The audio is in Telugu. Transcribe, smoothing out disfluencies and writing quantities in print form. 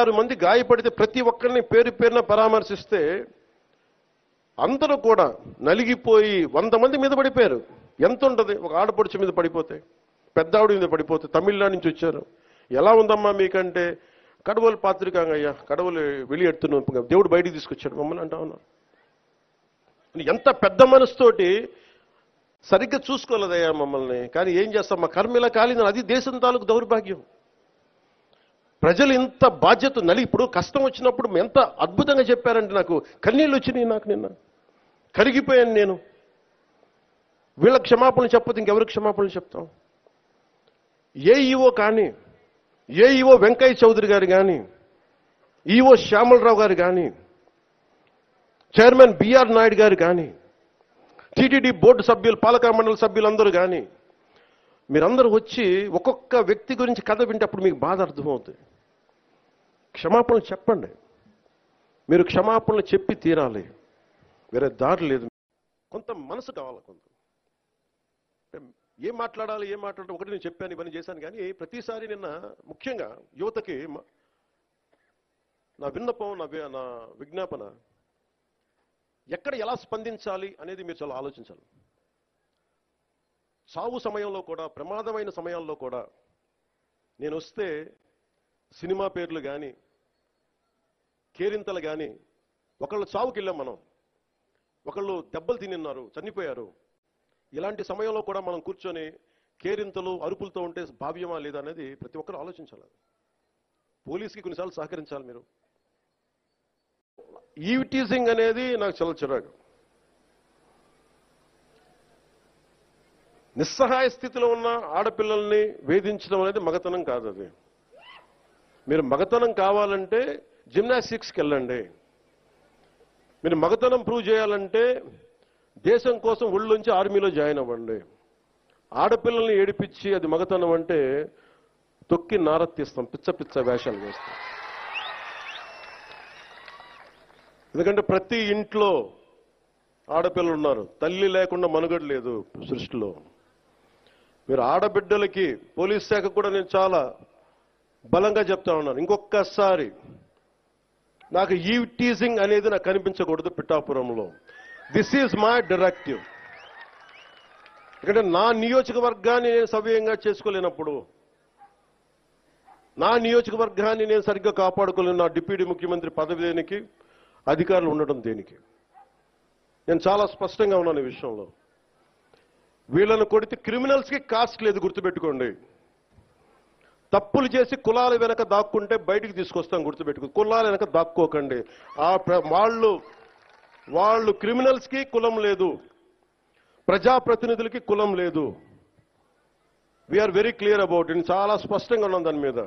6 మంది గాయపడితే ప్రతి ఒక్కరిని పేరు పేరున పరామర్శిస్తే అందరూ కూడా నలిగిపోయి 100 మంది మీద పడిపోయారు. ఎంత ఉంటుంది ఒక ఆడపడుచు మీద పడిపోతే, పెద్ద ఆవిడ మీద పడిపోతే, తమిళనాడు నుంచి వచ్చారు. ఎలా ఉందమ్మా మీకంటే, కడవలు పాత్రికాంగయ్యా, కడవలు వెళ్ళి దేవుడు బయటికి తీసుకొచ్చాడు మమ్మల్ని అంటా ఉన్నారు. ఎంత పెద్ద మనసుతోటి సరిగ్గా చూసుకోలేదయ్యా మమ్మల్ని. కానీ ఏం చేస్తాం, మా కర్మ ఇలా కాలింది. అది దేశం తాలూకు దౌర్భాగ్యం. ప్రజలు ఇంత బాధ్యత ఇప్పుడు కష్టం వచ్చినప్పుడు ఎంత అద్భుతంగా చెప్పారంటే నాకు కన్నీళ్ళు వచ్చినాయి. నాకు నిన్న కరిగిపోయాను నేను. వీళ్ళ క్షమాపణలు చెప్పదు ఇంకెవరికి క్షమాపణలు చెప్తాం? ఏఈఓ కానీ, ఏఈఓ వెంకయ్య చౌదరి గారు కానీ, ఈఓ శ్యామలరావు గారు కానీ, చైర్మన్ బిఆర్ నాయుడు గారు కానీ, టీటీడీ బోర్డు సభ్యులు, పాలక మండలి సభ్యులందరూ కానీ, మీరందరూ వచ్చి ఒక్కొక్క వ్యక్తి గురించి కథ వింటప్పుడు మీకు బాధ అర్థమవుతుంది. క్షమాపణలు చెప్పండి. మీరు క్షమాపణలు చెప్పి తీరాలి, వేరే దారి లేదు. కొంత మనసు కావాలి. కొంత ఏం మాట్లాడాలి, ఒకటి నేను చెప్పాను, ఇవన్నీ చేశాను. కానీ ప్రతిసారి నిన్న ముఖ్యంగా యువతకి నా విన్నపం, నా విజ్ఞాపన, ఎక్కడ ఎలా స్పందించాలి అనేది మీరు చాలా ఆలోచించాలి. సావు సమయంలో కూడా, ప్రమాదమైన సమయాల్లో కూడా నేను వస్తే సినిమా పేర్లు కానీ, కేరింతలు కానీ, ఒకళ్ళు చావుకి వెళ్ళాం మనం, ఒకళ్ళు దెబ్బలు తిన్నారు, చనిపోయారు. ఇలాంటి సమయంలో కూడా మనం కూర్చొని కేరింతలు, అరుపులతో ఉంటే భావ్యమా లేదా అనేది ప్రతి ఒక్కరు ఆలోచించాలి. పోలీసుకి కొన్నిసార్లు సహకరించాలి మీరు. ఈవ్ టీజింగ్ అనేది నాకు చాలా చిరాకు. నిస్సహాయ స్థితిలో ఉన్న ఆడపిల్లల్ని వేధించడం అనేది మగతనం కాదు. అది మీరు మగతనం కావాలంటే జిమ్నాస్టిక్స్కి వెళ్ళండి. మీరు మగతనం ప్రూవ్ చేయాలంటే దేశం కోసం ఒళ్ళొంచి ఆర్మీలో జాయిన్ అవ్వండి. ఆడపిల్లల్ని ఏడిపించి అది మగతనం అంటే తొక్కి నారత్తిస్తాం, పిచ్చ వేషాలు వేస్తాం. ఎందుకంటే ప్రతి ఇంట్లో ఆడపిల్లలు ఉన్నారు. తల్లి లేకుండా మనుగడ లేదు సృష్టిలో. మీరు ఆడబిడ్డలకి, పోలీస్ శాఖ కూడా నేను చాలా బలంగా చెప్తా ఉన్నాను, ఇంకొకసారి నాకు ఈవ్ టీజింగ్ అనేది నాకు కనిపించకూడదు పిఠాపురంలో. This is my directive. ఎందుకంటే నా నియోజకవర్గాన్ని నేను సవ్యంగా చేసుకోలేనప్పుడు, నా నియోజకవర్గాన్ని నేను సరిగ్గా కాపాడుకోలేను, నా డిప్యూటీ ముఖ్యమంత్రి పదవి దేనికి, అధికారులు ఉండడం దేనికి? నేను చాలా స్పష్టంగా ఉన్నాను ఈ విషయంలో. వీళ్ళను కొడితే క్రిమినల్స్కి కాస్ట్ లేదు, గుర్తుపెట్టుకోండి. తప్పులు చేసి కులాల వెనక దాక్కుంటే బయటికి తీసుకొస్తాం, గుర్తుపెట్టుకో. కులాల వెనక దాక్కోకండి. వాళ్ళు క్రిమినల్స్కి కులం లేదు, ప్రజాప్రతినిధులకి కులం లేదు. We are very clear about it. చాలా స్పష్టంగా ఉన్నాం దాని మీద.